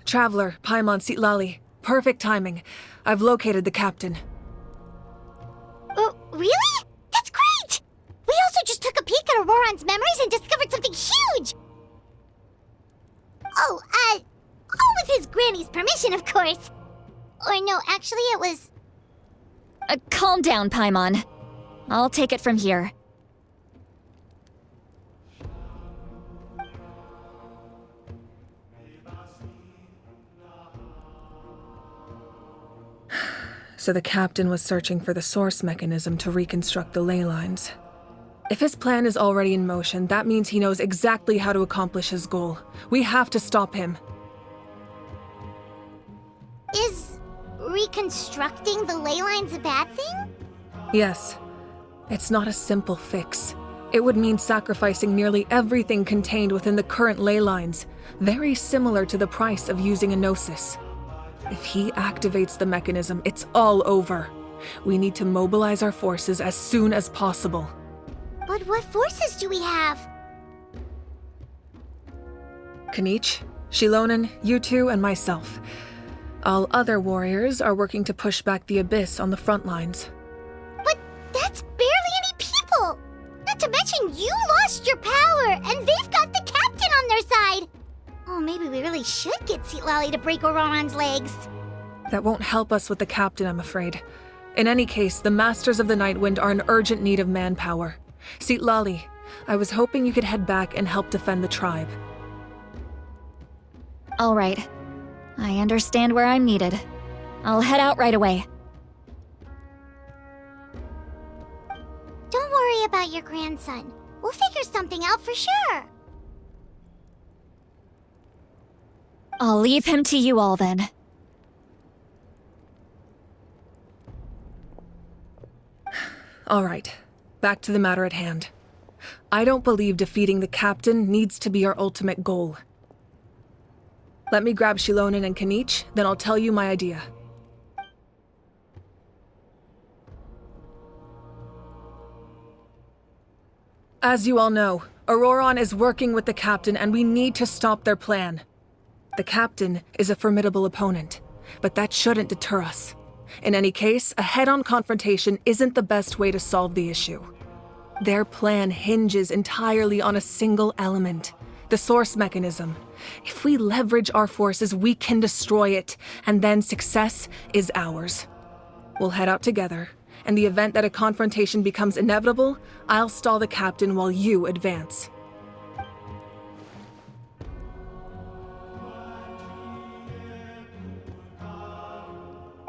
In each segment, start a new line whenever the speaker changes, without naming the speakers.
Traveler, Paimon Sitlali. Perfect timing. I've located the captain.
Really? That's great! We also just took a peek at Auroron's memories and discovered something huge! All with his granny's permission, of course. Or no, actually it was...
Calm down, Paimon. I'll take it from here.
So the captain was searching for the source mechanism to reconstruct the ley lines. If his plan is already in motion, that means he knows exactly how to accomplish his goal. We have to stop him.
Is reconstructing the ley lines a bad thing?
Yes. It's not a simple fix. It would mean sacrificing nearly everything contained within the current ley lines, very similar to the price of using a gnosis. If he activates the mechanism, it's all over. We need to mobilize our forces as soon as possible.
But what forces do we have?
Kanich, Shilonen, you two, and myself. All other warriors are working to push back the Abyss on the front lines.
But that's barely any people! Not to mention you lost your power, and they've got the captain on their side! Oh, maybe we really should get Sitlali to break Auroron's legs.
That won't help us with the captain, I'm afraid. In any case, the Masters of the Nightwind are in urgent need of manpower. Sitlali, I was hoping you could head back and help defend the tribe.
All right. I understand where I'm needed. I'll head out right away.
Don't worry about your grandson. We'll figure something out for sure.
I'll leave him to you all then.
All right, back to the matter at hand. I don't believe defeating the captain needs to be our ultimate goal. Let me grab Shilonen and Kanich, then I'll tell you my idea. As you all know, Auroron is working with the captain and we need to stop their plan. The captain is a formidable opponent, but that shouldn't deter us. In any case, a head-on confrontation isn't the best way to solve the issue. Their plan hinges entirely on a single element, the source mechanism. If we leverage our forces, we can destroy it, and then success is ours. We'll head out together. In the event that a confrontation becomes inevitable, I'll stall the captain while you advance.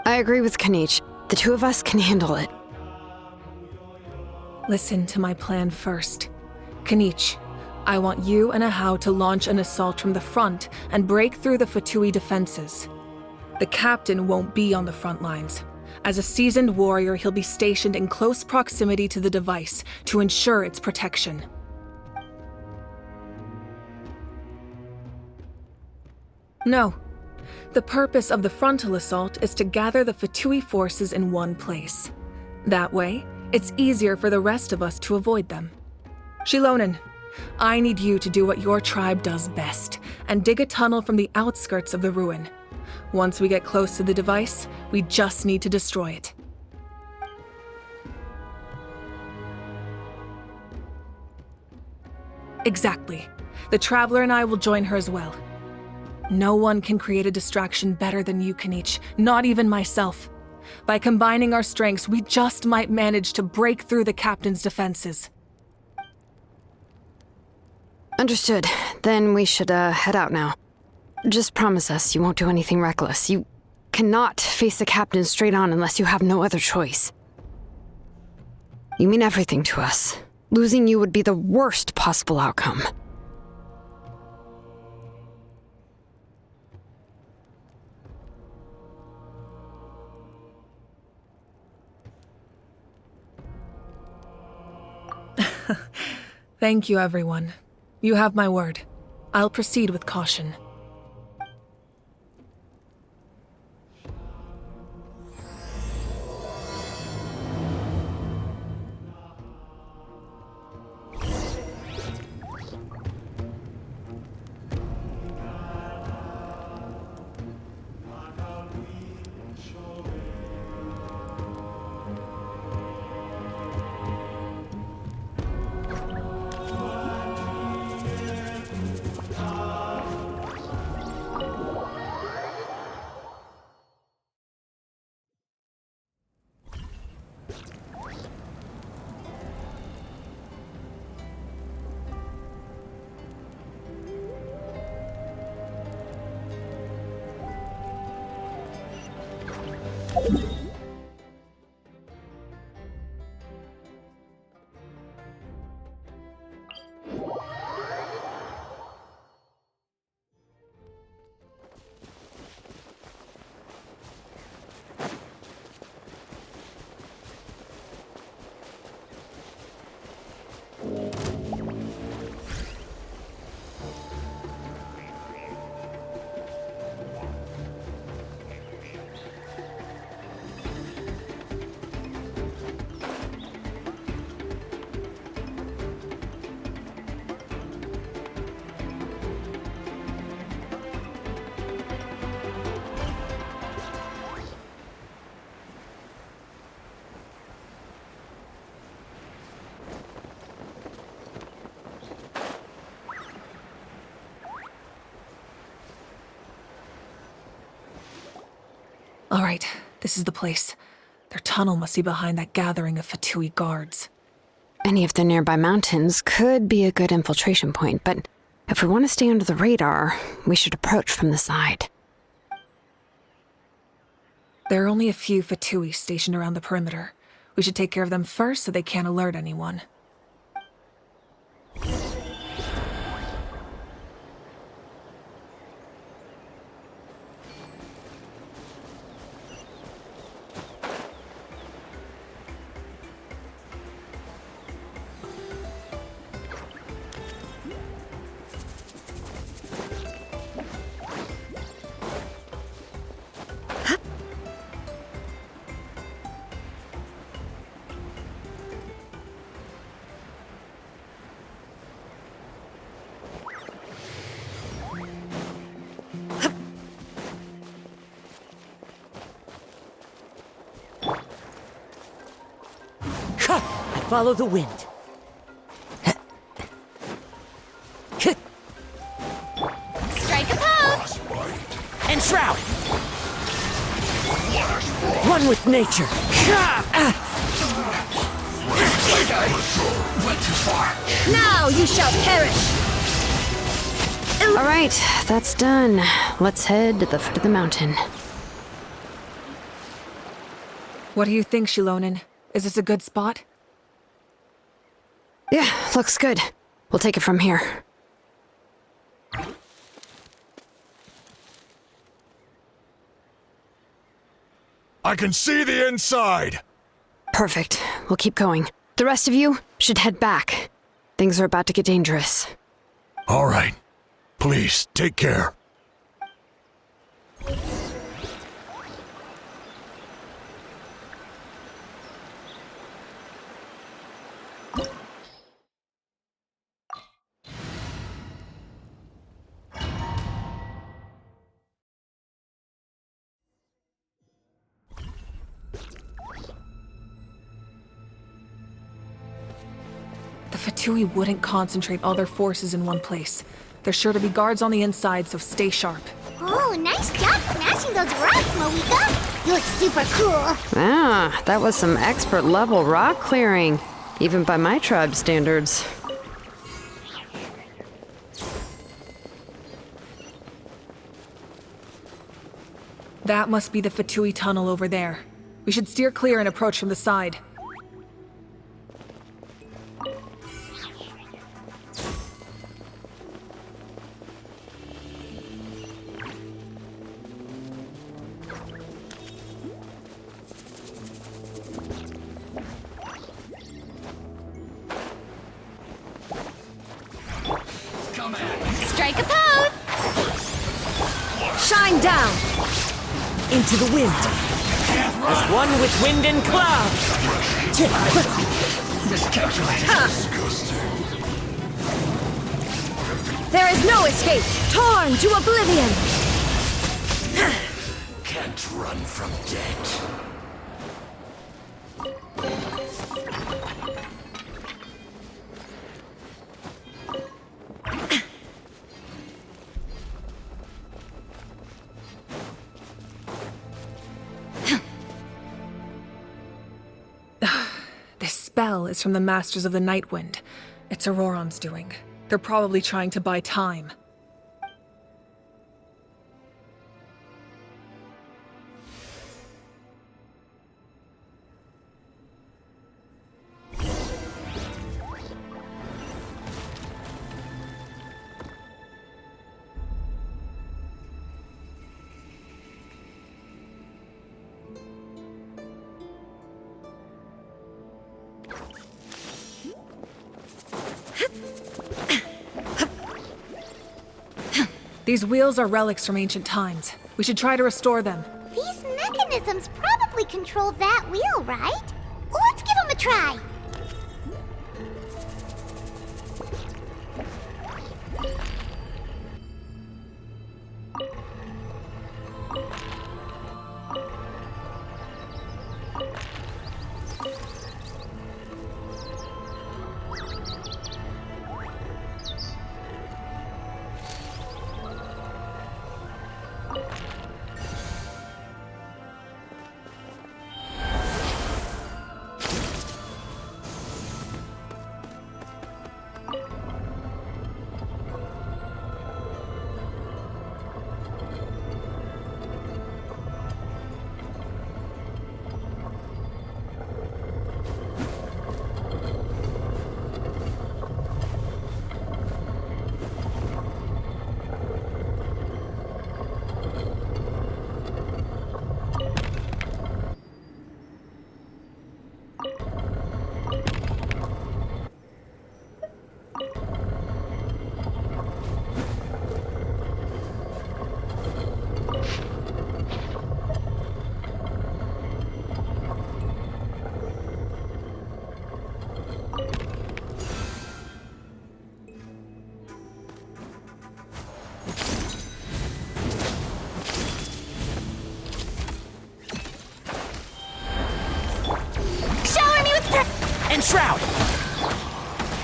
I agree with Kanich. The two of us can handle it.
Listen to my plan first. Kanich, I want you and Ahau to launch an assault from the front and break through the Fatui defenses. The captain won't be on the front lines. As a seasoned warrior, he'll be stationed in close proximity to the device to ensure its protection. No. The purpose of the frontal assault is to gather the Fatui forces in one place. That way, it's easier for the rest of us to avoid them. Shilonen, I need you to do what your tribe does best, and dig a tunnel from the outskirts of the ruin. Once we get close to the device, we just need to destroy it. Exactly. The Traveler and I will join her as well. No one can create a distraction better than you, Kanich, not even myself. By combining our strengths, we just might manage to break through the captain's defenses.
Understood. Then we should head out now. Just promise us you won't do anything reckless. You cannot face the captain straight on unless you have no other choice. You mean everything to us. Losing you would be the worst possible outcome.
Thank you, everyone. You have my word. I'll proceed with caution. All right, this is the place. Their tunnel must be behind that gathering of Fatui guards.
Any of the nearby mountains could be a good infiltration point, but if we want to stay under the radar, we should approach from the side.
There are only a few Fatui stationed around the perimeter. We should take care of them first so they can't alert anyone.
I follow the wind.
Strike a pose!
And shroud! One with nature.
Now you shall perish!
All right, that's done. Let's head to the foot of the mountain.
What do you think, Shilonin? Is this a good spot?
Yeah, looks good. We'll take it from here.
I can see the inside!
Perfect. We'll keep going. The rest of you should head back. Things are about to get dangerous.
All right. Please, take care.
The Fatui wouldn't concentrate all their forces in one place. There's sure to be guards on the inside, so stay sharp.
Oh, nice job smashing those rocks, Moeka! You look super cool!
Ah, that was some expert level rock clearing, even by my tribe standards.
That must be the Fatui tunnel over there. We should steer clear and approach from the side.
Strike a pose!
Shine down! Into the wind. As one with wind and cloud.
There is no escape! Torn to oblivion!
Can't run from death.
This spell is from the Masters of the Night Wind. It's Auroron's doing. They're probably trying to buy time. These wheels are relics from ancient times. We should try to restore them.
These mechanisms probably control that wheel, right? Let's give them a try.
Enshroud!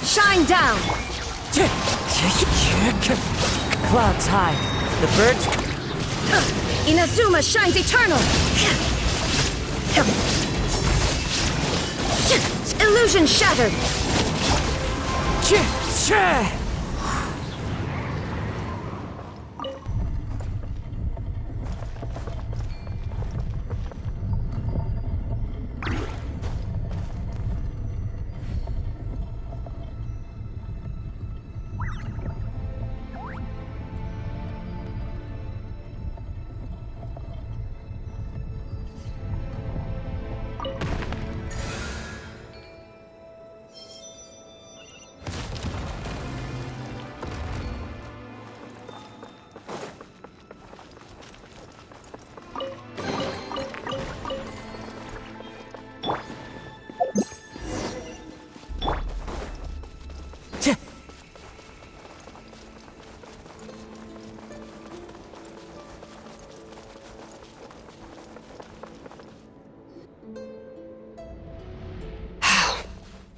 Shine down!
Clouds high. The birds...
Inazuma shines eternal! Illusion shattered!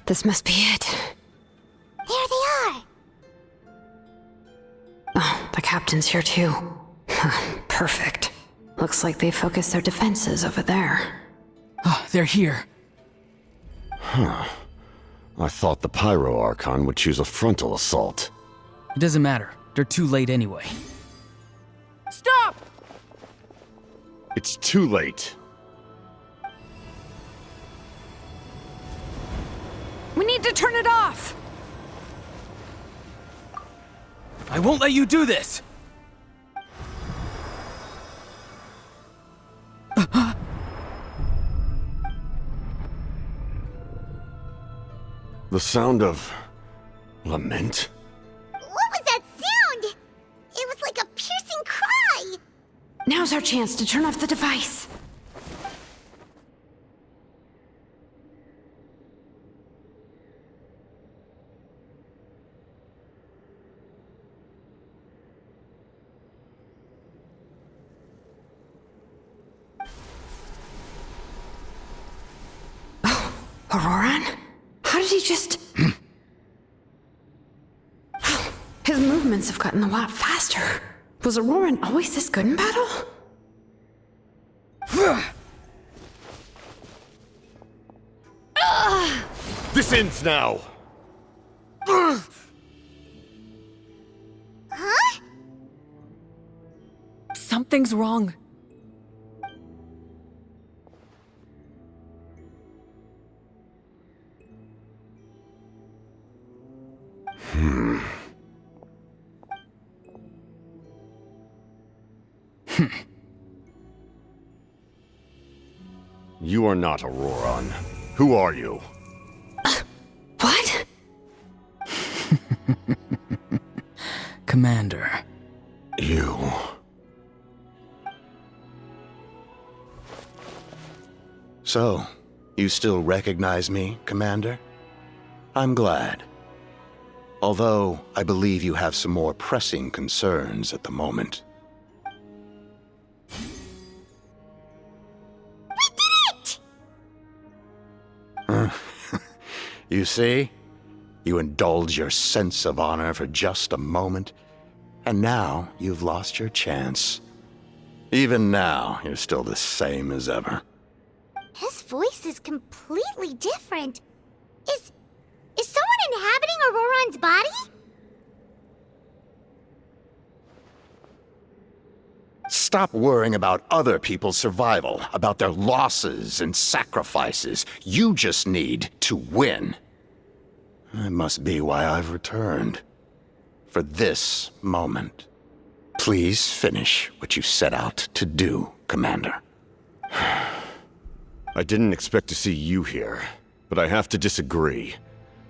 This must be it.
There they are.
Oh, the captain's here too. Perfect. Looks like they focused their defenses over there.
Oh, they're here.
I thought the Pyro Archon would choose a frontal assault.
It doesn't matter. They're too late anyway.
Stop!
It's too late.
We need to turn it off!
I won't let you do this!
The sound of... lament?
What was that sound? It was like a piercing cry.
Now's our chance to turn off the device. Auroran? How did he just... His movements have gotten a lot faster. Was Auroran always this good in battle?
This ends now!
Huh?
Something's wrong.
You are not Auroran. Who are you?
What?
Commander.
You...
So, you still recognize me, Commander? I'm glad. Although, I believe you have some more pressing concerns at the moment.
We did it!
You see? You indulge your sense of honor for just a moment, and now you've lost your chance. Even now, you're still the same as ever.
His voice is completely different. Is someone inhabiting Auroron's body?
Stop worrying about other people's survival, about their losses and sacrifices. You just need to win. That must be why I've returned. For this moment. Please finish what you set out to do, Commander.
I didn't expect to see you here, but I have to disagree.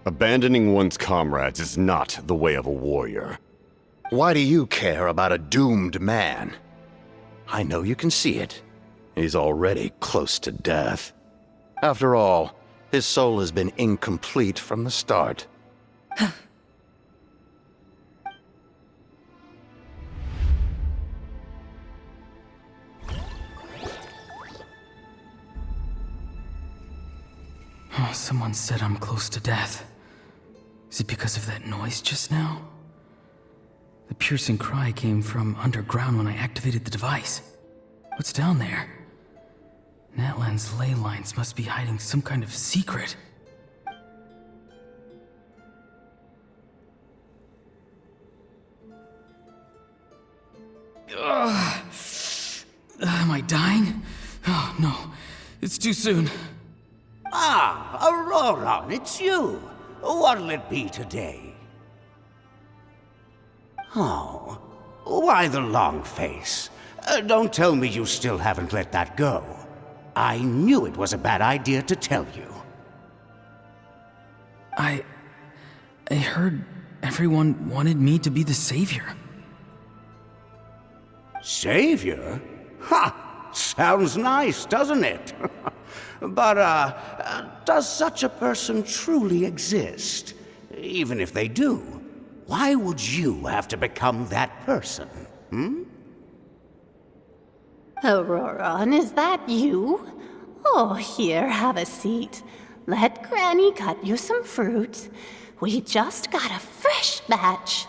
Abandoning one's comrades is not the way of a warrior.
Why do you care about a doomed man? I know you can see it. He's already close to death. After all, his soul has been incomplete from the start.
Oh, someone said I'm close to death. Is it because of that noise just now? The piercing cry came from underground when I activated the device. What's down there? Natlan's ley lines must be hiding some kind of secret. Ugh. Am I dying? Oh, no. It's too soon.
Ah, Auroron, it's you. What'll it be today? Oh, why the long face? Don't tell me you still haven't let that go. I knew it was a bad idea to tell you.
I heard everyone wanted me to be the savior.
Savior? Ha! Sounds nice, doesn't it? But, does such a person truly exist? Even if they do, why would you have to become that person, hmm?
Auroron, is that you? Oh, here, have a seat. Let Granny cut you some fruit. We just got a fresh batch.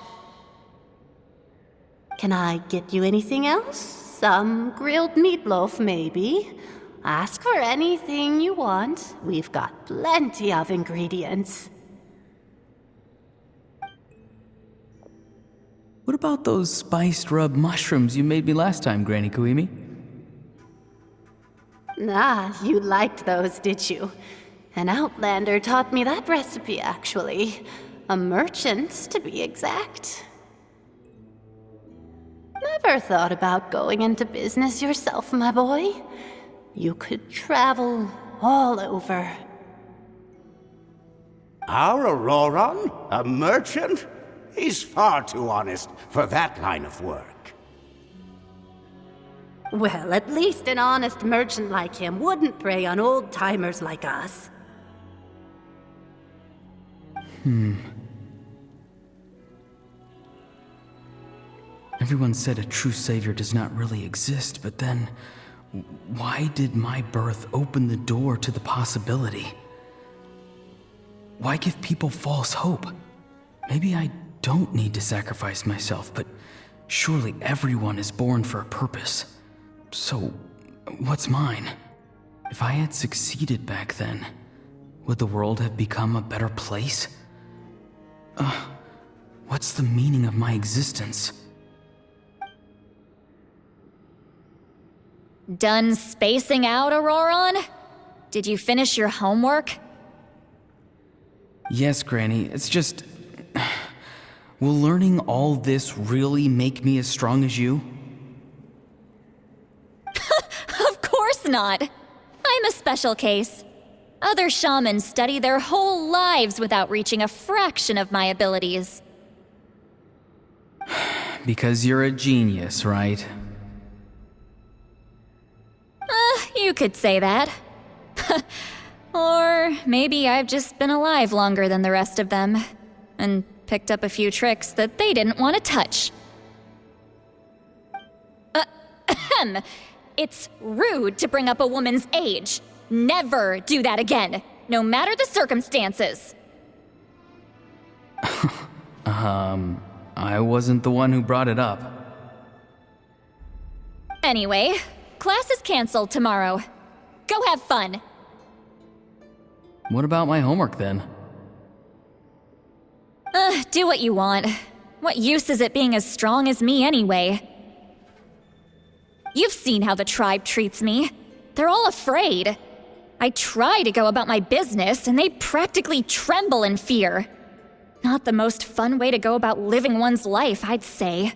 Can I get you anything else? Some grilled meatloaf, maybe? Ask for anything you want. We've got plenty of ingredients.
What about those spiced rub mushrooms you made me last time, Granny Kuimi?
Ah, you liked those, did you? An outlander taught me that recipe, actually. A merchant, to be exact. Never thought about going into business yourself, my boy? You could travel all over.
Our Auroron? A merchant? He's far too honest for that line of work.
Well, at least an honest merchant like him wouldn't prey on old-timers like us.
Everyone said a true savior does not really exist, but then why did my birth open the door to the possibility? Why give people false hope? Maybe I don't need to sacrifice myself, but surely everyone is born for a purpose. So, what's mine? If I had succeeded back then, would the world have become a better place? What's the meaning of my existence?
Done spacing out, Auroron? Did you finish your homework?
Yes, Granny, it's just... Will learning all this really make me as strong as you?
Of course not. I'm a special case. Other shamans study their whole lives without reaching a fraction of my abilities.
because you're a genius, right?
You could say that. Or maybe I've just been alive longer than the rest of them, and picked up a few tricks that they didn't want to touch. It's rude to bring up a woman's age. Never do that again, no matter the circumstances.
I wasn't the one who brought it up.
Anyway, class is canceled tomorrow. Go have fun.
What about my homework then?
Do what you want. What use is it being as strong as me anyway? You've seen how the tribe treats me. They're all afraid. I try to go about my business, and they practically tremble in fear. Not the most fun way to go about living one's life, I'd say.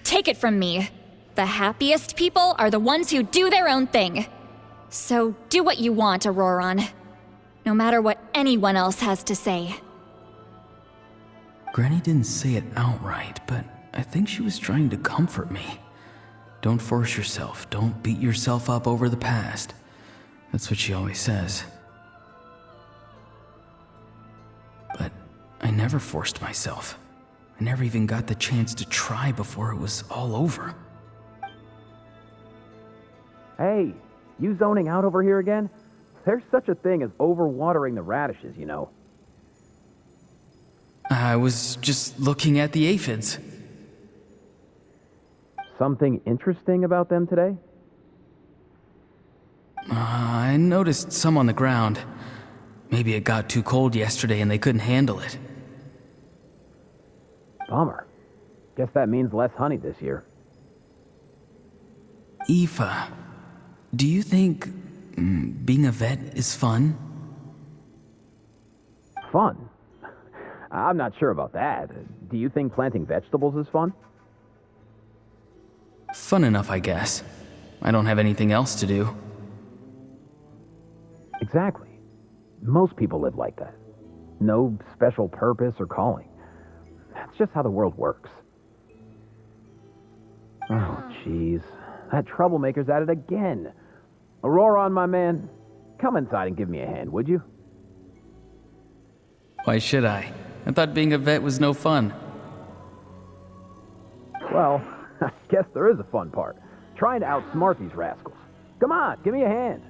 Take it from me. The happiest people are the ones who do their own thing. So do what you want, Auroron. No matter what anyone else has to say.
Granny didn't say it outright, but I think she was trying to comfort me. Don't force yourself. Don't beat yourself up over the past. That's what she always says. But I never forced myself. I never even got the chance to try before it was all over.
Hey, you zoning out over here again? There's such a thing as overwatering the radishes, you know.
I was just looking at the aphids.
Something interesting about them today?
I noticed some on the ground. Maybe it got too cold yesterday and they couldn't handle it.
Bummer. Guess that means less honey this year.
Aoife, do you think being a vet is fun?
Fun? I'm not sure about that. Do you think planting vegetables is fun?
Fun enough, I guess. I don't have anything else to do.
Exactly. Most people live like that. No special purpose or calling. That's just how the world works. Oh, jeez. That troublemaker's at it again. Auroron, my man, come inside and give me a hand, would you?
Why should I? I thought being a vet was no fun.
Well, I guess there is a fun part. Trying to outsmart these rascals. Come on, give me a hand.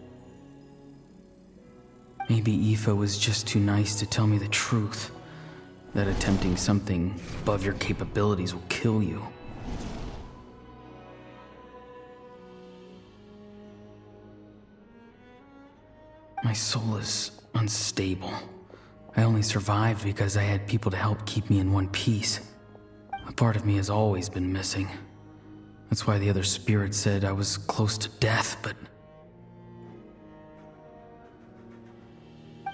Maybe Aoife was just too nice to tell me the truth. That attempting something above your capabilities will kill you. My soul is unstable. I only survived because I had people to help keep me in one piece. A part of me has always been missing. That's why the other spirits said I was close to death, but...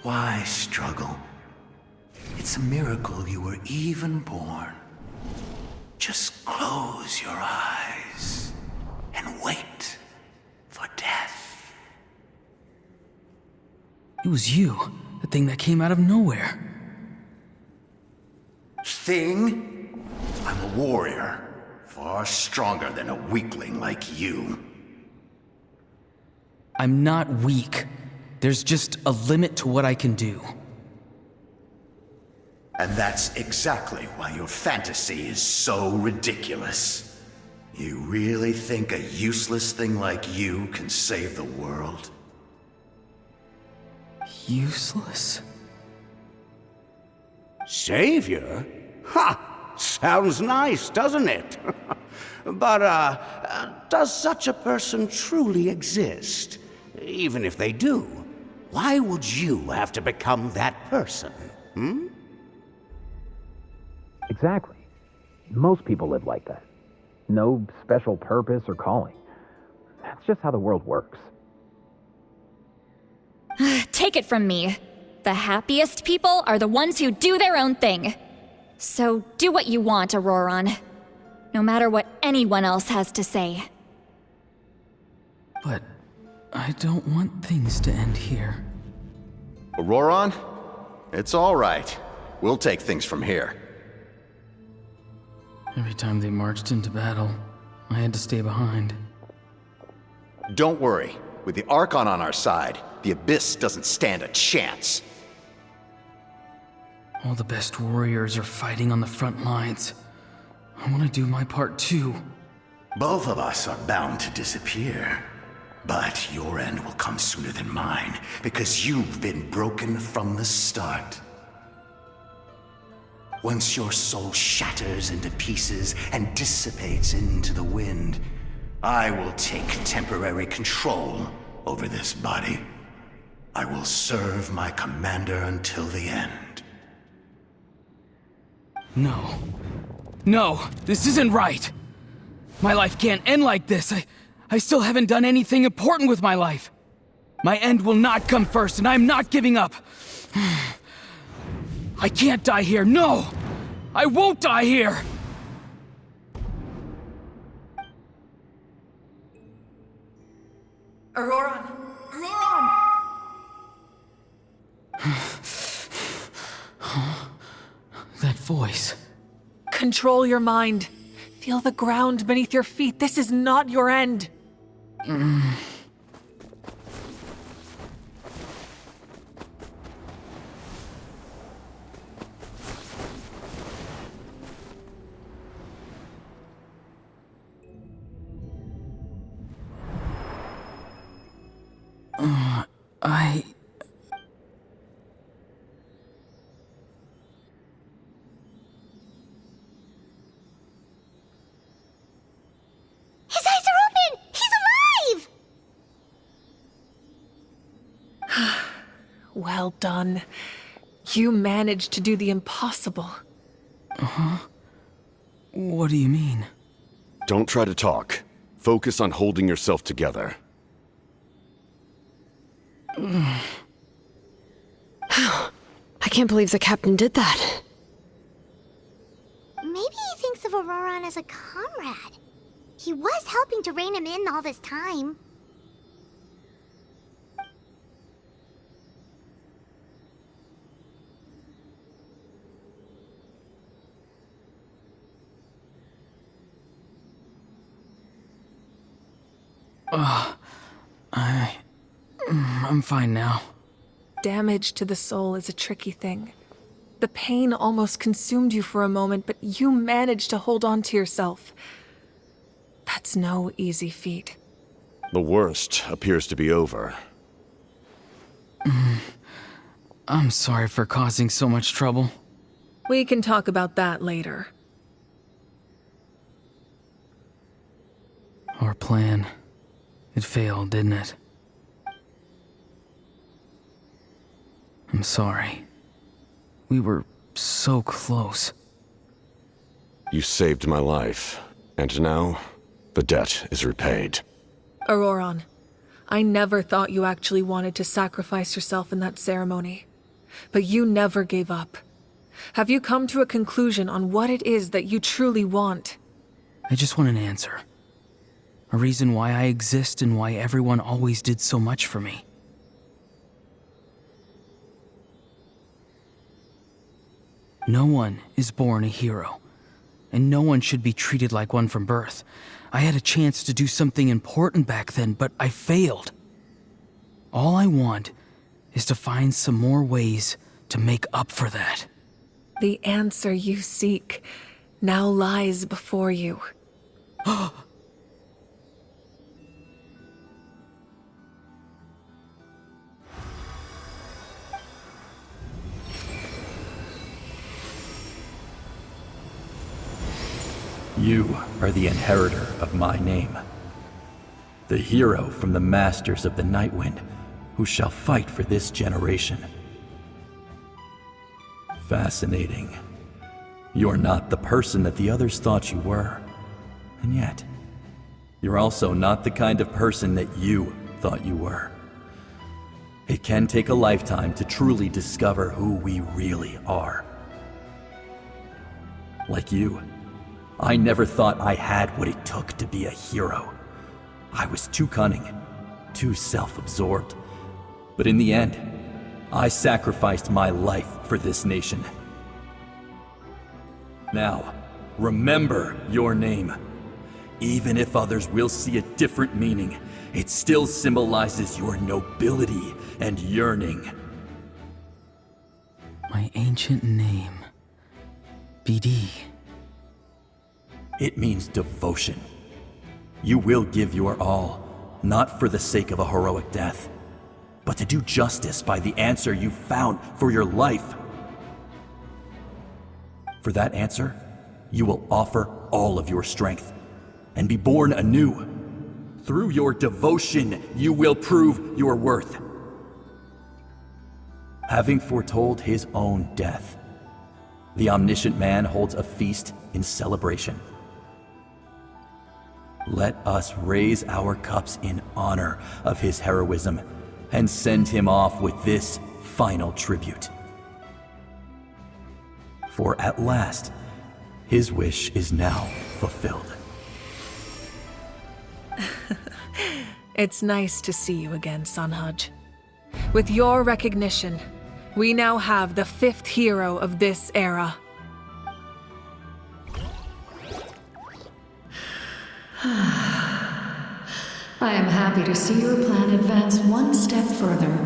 Why struggle? It's a miracle you were even born. Just close your eyes and wait for death.
It was you, the thing that came out of nowhere.
Thing? I'm a warrior, far stronger than a weakling like you.
I'm not weak. There's just a limit to what I can do.
And that's exactly why your fantasy is so ridiculous. You really think a useless thing like you can save the world?
Useless?
Savior? Ha! Sounds nice, doesn't it? But, does such a person truly exist? Even if they do, why would you have to become that person, hmm?
Exactly. Most people live like that. No special purpose or calling. That's just how the world works.
Take it from me. The happiest people are the ones who do their own thing. So do what you want, Auroron. No matter what anyone else has to say.
But I don't want things to end here.
Auroron? It's all right. We'll take things from here.
Every time they marched into battle, I had to stay behind.
Don't worry. With the Archon on our side, the Abyss doesn't stand a chance.
All the best warriors are fighting on the front lines. I want to do my part too.
Both of us are bound to disappear. But your end will come sooner than mine, because you've been broken from the start. Once your soul shatters into pieces and dissipates into the wind, I will take temporary control over this body. I will serve my commander until the end.
No. No, this isn't right. My life can't end like this. I still haven't done anything important with my life. My end will not come first, and I'm not giving up. I can't die here. No! I won't die here!
Auroran! Auroran!
That voice.
Control your mind. Feel the ground beneath your feet. This is not your end.
His eyes are open! He's alive!
Well done. You managed to do the impossible.
What do you mean?
Don't try to talk. Focus on holding yourself together.
I can't believe the captain did that.
Maybe he thinks of Auroran as a comrade. He was helping to rein him in all this time.
I'm fine now.
Damage to the soul is a tricky thing. The pain almost consumed you for a moment, but you managed to hold on to yourself. That's no easy feat.
The worst appears to be over.
I'm sorry for causing so much trouble.
We can talk about that later.
Our plan. It failed, didn't it? I'm sorry. We were so close.
You saved my life, and now the debt is repaid.
Auroran, I never thought you actually wanted to sacrifice yourself in that ceremony. But you never gave up. Have you come to a conclusion on what it is that you truly want?
I just want an answer. A reason why I exist and why everyone always did so much for me. No one is born a hero, and no one should be treated like one from birth. I had a chance to do something important back then, but I failed. All I want is to find some more ways to make up for that.
The answer you seek now lies before you.
You are the inheritor of my name. The hero from the Masters of the Nightwind, who shall fight for this generation. Fascinating. You're not the person that the others thought you were. And yet, you're also not the kind of person that you thought you were. It can take a lifetime to truly discover who we really are. Like you, I never thought I had what it took to be a hero. I was too cunning, too self-absorbed. But in the end, I sacrificed my life for this nation. Now, Remember your name. Even if others will see a different meaning, it still symbolizes your nobility and yearning.
My ancient name. BD.
It means devotion. You will give your all, not for the sake of a heroic death, but to do justice by the answer you found for your life. For that answer, you will offer all of your strength and be born anew. Through your devotion, you will prove your worth. Having foretold his own death, the omniscient man holds a feast in celebration. Let us raise our cups in honor of his heroism and send him off with this final tribute. For at last, his wish is now fulfilled.
It's nice to see you again, Sunhudge. With your recognition, we now have the 5th hero of this era.
I am happy to see your plan advance one step further.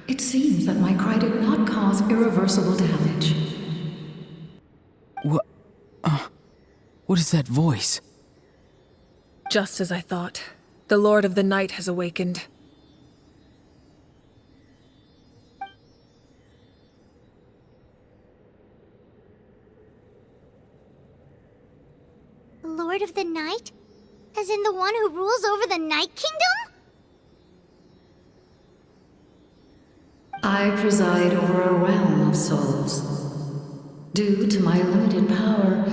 It seems that my cry did not cause irreversible damage.
What is that voice?
Just as I thought. The Lord of the Night has awakened.
Lord of the Night? As in the one who rules over the Night Kingdom?
I preside over a realm of souls. Due to my limited power,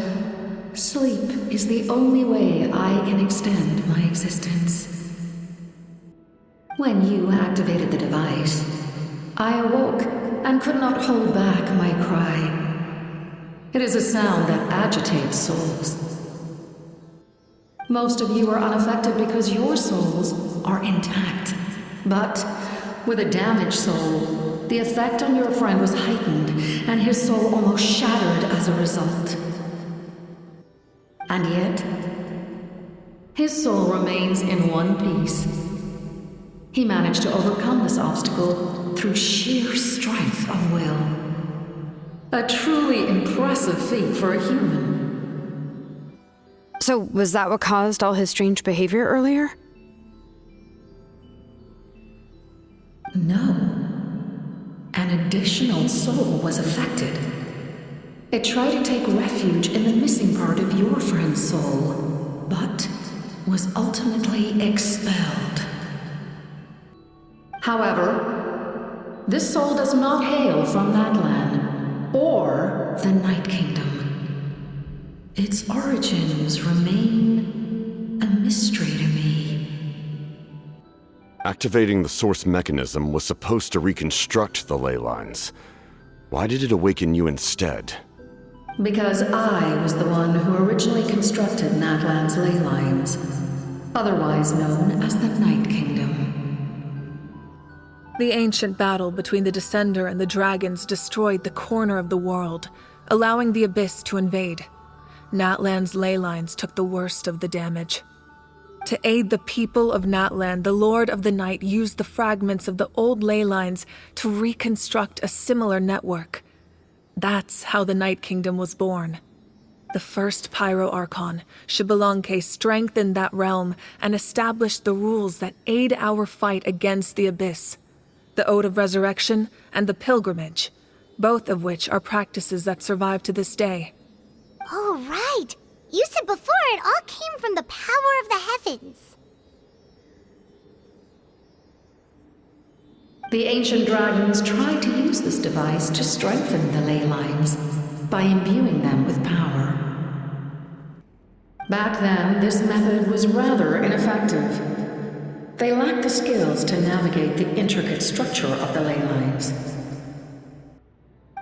sleep is the only way I can extend my existence. When you activated the device, I awoke and could not hold back my cry. It is a sound that agitates souls. Most of you are unaffected because your souls are intact. But with a damaged soul, the effect on your friend was heightened, and his soul almost shattered as a result. And yet, his soul remains in one piece. He managed to overcome this obstacle through sheer strength of will. A truly impressive feat for a human.
So, was that what caused all his strange behavior earlier?
No. An additional soul was affected. It tried to take refuge in the missing part of your friend's soul, but was ultimately expelled. However, this soul does not hail from Natlan or the Night Kingdom. Its origins remain a mystery to me.
Activating the source mechanism was supposed to reconstruct the ley lines. Why did it awaken you instead?
Because I was the one who originally constructed Natlan's ley lines, otherwise known as the Night Kingdom.
The ancient battle between the Descender and the dragons destroyed the corner of the world, allowing the Abyss to invade. Natlan's ley lines took the worst of the damage. To aid the people of Natlan, the Lord of the Night used the fragments of the old ley lines to reconstruct a similar network. That's how the Night Kingdom was born. The first Pyro Archon, Xbalanque, strengthened that realm and established the rules that aid our fight against the Abyss. The Ode of Resurrection and the Pilgrimage, both of which are practices that survive to this day.
Oh, right! You said before it all came from the power of the heavens.
The ancient dragons tried to use this device to strengthen the ley lines by imbuing them with power. Back then, this method was rather ineffective. They lacked the skills to navigate the intricate structure of the ley lines.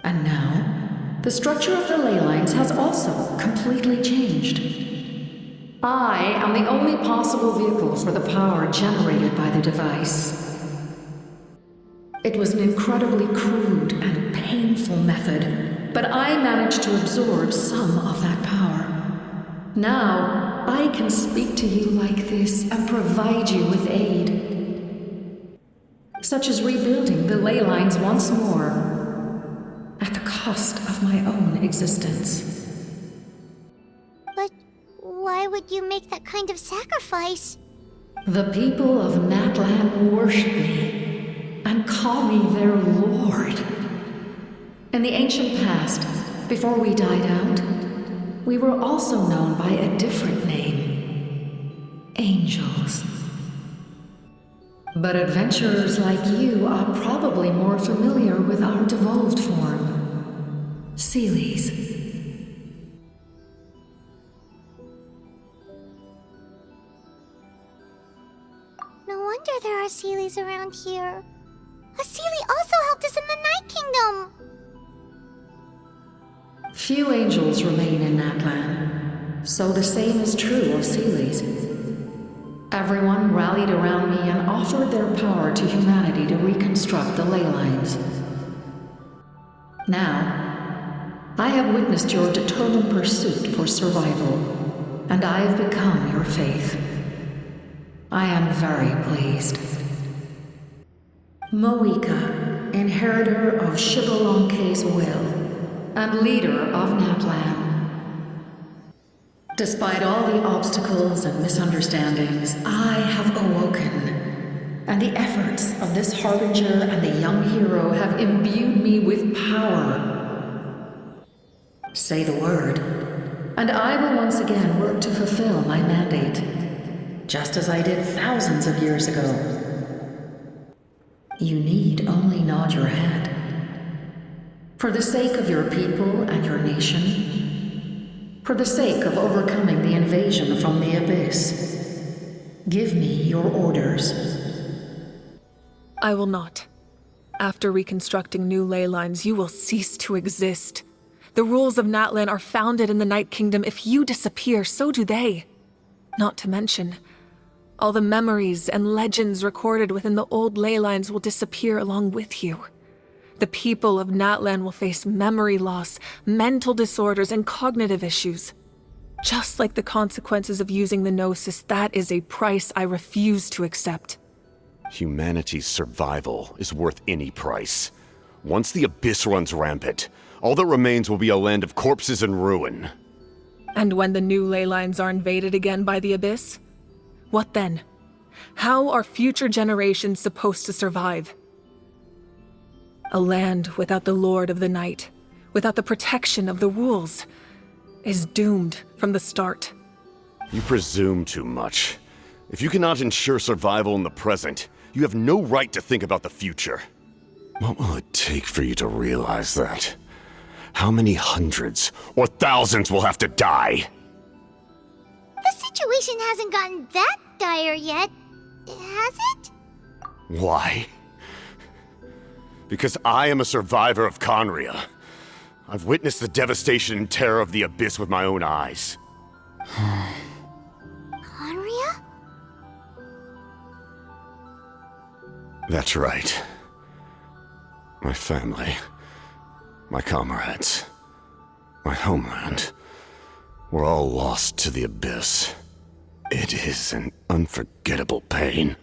And now, the structure of the ley lines has also completely changed. I am the only possible vehicle for the power generated by the device. It was an incredibly crude and painful method, but I managed to absorb some of that power. Now, I can speak to you like this and provide you with aid, such as rebuilding the ley lines once more, at the cost of my own existence.
But why would you make that kind of sacrifice?
The people of Natlan worship me and call me their lord. In the ancient past, before we died out, we were also known by a different name: angels. But adventurers like you are probably more familiar with our devolved form, Seelies.
No wonder there are Seelies around here. A Seelie also helped us in the Night Kingdom!
Few angels remain in Natlan, so the same is true of Seelies. Everyone rallied around me and offered their power to humanity to reconstruct the ley lines. Now, I have witnessed your determined pursuit for survival, and I have become your faith. I am very pleased. Moika, inheritor of Shibalonke's will, and leader of Natlan. Despite all the obstacles and misunderstandings, I have awoken, and the efforts of this Harbinger and the young hero have imbued me with power. Say the word, and I will once again work to fulfill my mandate, just as I did thousands of years ago. You need only nod your head. For the sake of your people and your nation, for the sake of overcoming the invasion from the Abyss, give me your orders.
I will not. After reconstructing new ley lines, you will cease to exist. The rules of Natlan are founded in the Night Kingdom. If you disappear, so do they. Not to mention, all the memories and legends recorded within the old ley lines will disappear along with you. The people of Natlan will face memory loss, mental disorders, and cognitive issues. Just like the consequences of using the Gnosis, that is a price I refuse to accept.
Humanity's survival is worth any price. Once the Abyss runs rampant, all that remains will be a land of corpses and ruin.
And when the new ley lines are invaded again by the Abyss? What then? How are future generations supposed to survive? A land without the Lord of the Night, without the protection of the rules, is doomed from the start.
You presume too much. If you cannot ensure survival in the present, you have no right to think about the future. What will it take for you to realize that? How many hundreds or thousands will have to die?
The situation hasn't gotten that dire yet, has it?
Why? Because I am a survivor of Conria. I've witnessed the devastation and terror of the Abyss with my own eyes.
Conria?
That's right. My family, my comrades, my homeland, were all lost to the Abyss. It is an unforgettable pain.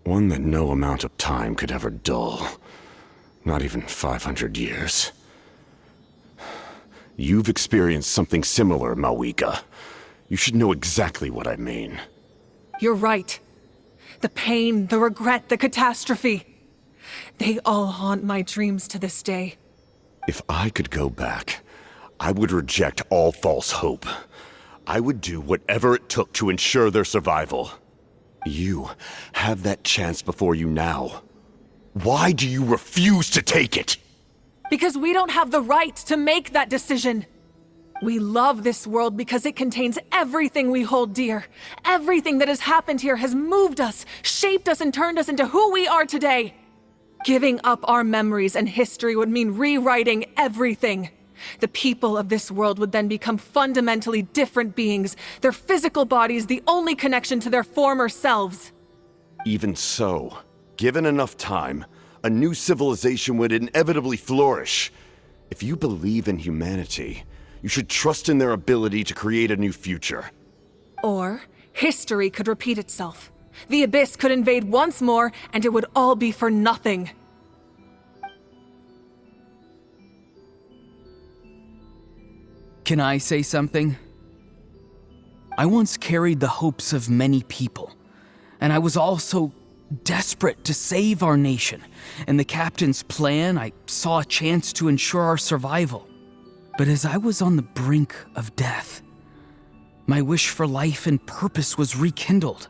One that no amount of time could ever dull. Not even 500 years. You've experienced something similar, Mawika. You should know exactly what I mean.
You're right. The pain, the regret, the catastrophe. They all haunt my dreams to this day.
If I could go back, I would reject all false hope. I would do whatever it took to ensure their survival. You have that chance before you now. Why do you refuse to take it?
Because we don't have the right to make that decision. We love this world because it contains everything we hold dear. Everything that has happened here has moved us, shaped us, and turned us into who we are today. Giving up our memories and history would mean rewriting everything. The people of this world would then become fundamentally different beings, their physical bodies the only connection to their former selves.
Even so, given enough time, a new civilization would inevitably flourish. If you believe in humanity, you should trust in their ability to create a new future.
Or history could repeat itself. The Abyss could invade once more, and it would all be for nothing.
Can I say something? I once carried the hopes of many people, and I was also desperate to save our nation. In the captain's plan, I saw a chance to ensure our survival. But as I was on the brink of death, my wish for life and purpose was rekindled.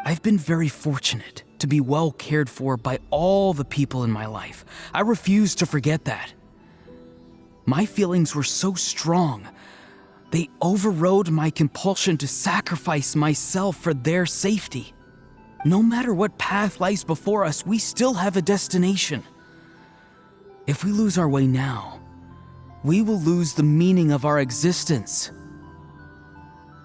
I've been very fortunate to be well cared for by all the people in my life. I refuse to forget that. My feelings were so strong, they overrode my compulsion to sacrifice myself for their safety. No matter what path lies before us, we still have a destination. If we lose our way now, we will lose the meaning of our existence.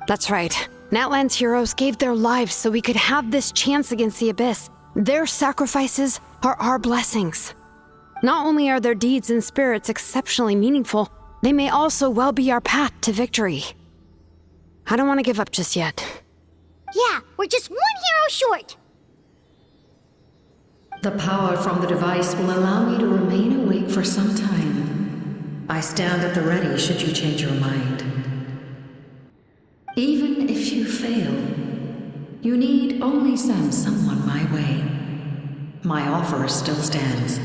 That's right. Natlan's heroes gave their lives so we could have this chance against the Abyss. Their sacrifices are our blessings. Not only are their deeds and spirits exceptionally meaningful, they may also well be our path to victory. I don't want to give up just yet.
Yeah, we're just one hero short.
The power from the device will allow me to remain awake for some time. I stand at the ready should you change your mind. Even if you fail, you need only send someone my way. My offer still stands.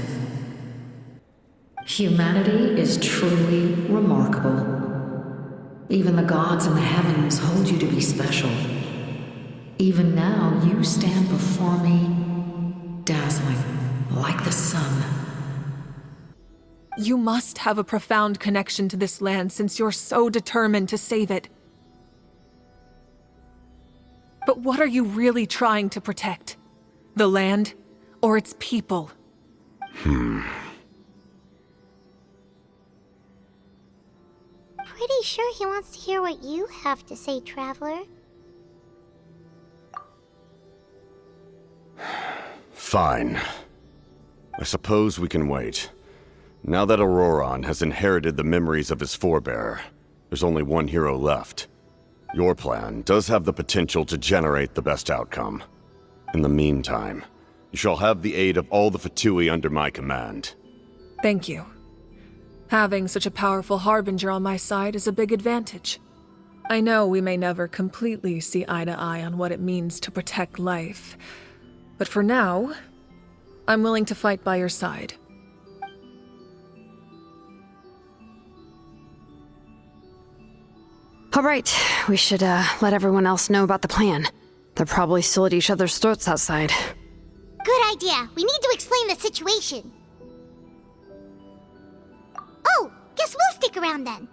Humanity is truly remarkable. Even the gods in the heavens hold you to be special. Even now, you stand before me, dazzling like the sun.
You must have a profound connection to this land since you're so determined to save it. But what are you really trying to protect? The land or its people?
Pretty sure he wants to hear what you have to say, Traveler.
Fine. I suppose we can wait. Now that Auroron has inherited the memories of his forebearer, there's only one hero left. Your plan does have the potential to generate the best outcome. In the meantime, you shall have the aid of all the Fatui under my command.
Thank you. Having such a powerful harbinger on my side is a big advantage. I know we may never completely see eye to eye on what it means to protect life, but for now, I'm willing to fight by your side.
All right, we should let everyone else know about the plan. They're probably still at each other's throats outside.
Good idea. We need to explain the situation. Oh, guess we'll stick around then.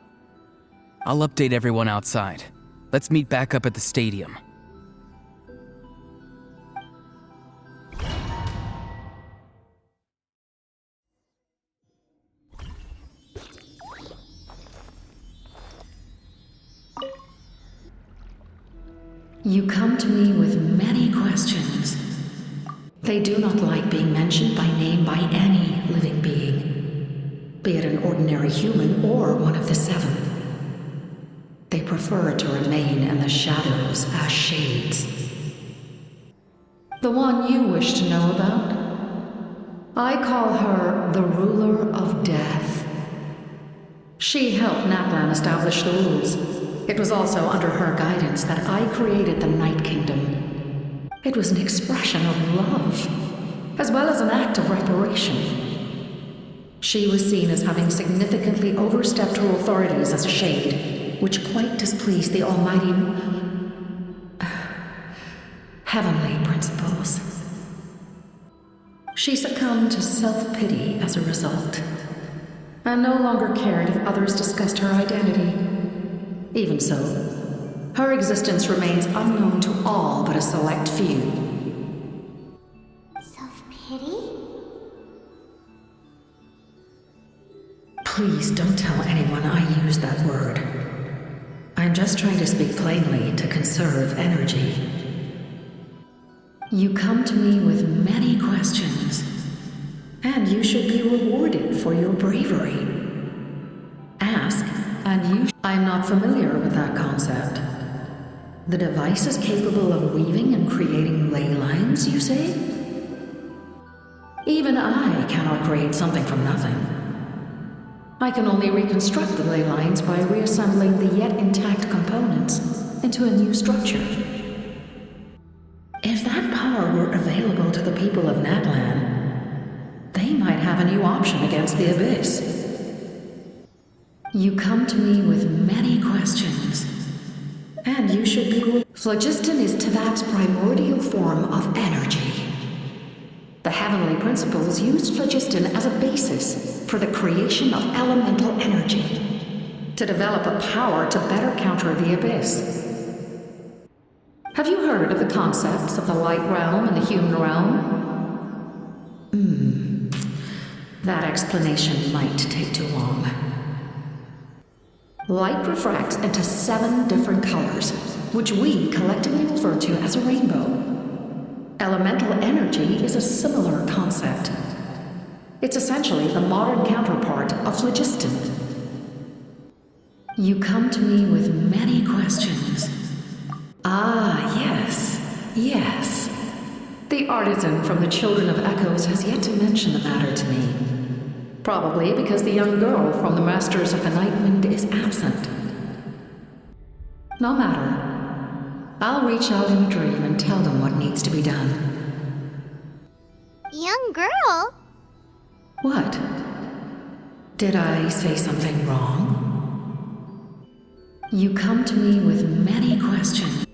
I'll update everyone outside. Let's meet back up at the stadium.
You come to me with many questions. They do not like being mentioned by name by any living being, be it an ordinary human or one of the seven. They prefer to remain in the shadows as shades. The one you wish to know about? I call her the Ruler of Death. She helped Natlan establish the rules. It was also under her guidance that I created the Night Kingdom. It was an expression of love, as well as an act of reparation. She was seen as having significantly overstepped her authorities as a shade, which quite displeased the almighty heavenly principles. She succumbed to self-pity as a result, and no longer cared if others discussed her identity. Even so, her existence remains unknown to all but a select few.
Self-pity?
Please don't tell anyone I used that word. I'm just trying to speak plainly to conserve energy. You come to me with many questions, and you should be rewarded for your bravery. I'm not familiar with that concept. The device is capable of weaving and creating ley lines, you say? Even I cannot create something from nothing. I can only reconstruct the ley lines by reassembling the yet intact components into a new structure. If that power were available to the people of Natlan, they might have a new option against the Abyss. You come to me with many questions, and you should be... Phlogiston is Teyvat's primordial form of energy. The heavenly principles used phlogiston as a basis for the creation of elemental energy, to develop a power to better counter the Abyss. Have you heard of the concepts of the light realm and the human realm? That explanation might take too long. Light refracts into 7 different colors, which we collectively refer to as a rainbow. Elemental energy is a similar concept. It's essentially the modern counterpart of phlogiston. You come to me with many questions. Ah, yes. The artisan from the Children of Echoes has yet to mention the matter to me. Probably because the young girl from the Masters of the Nightwind is absent. No matter. I'll reach out in a dream and tell them what needs to be done.
Young girl?
What? Did I say something wrong? You come to me with many questions.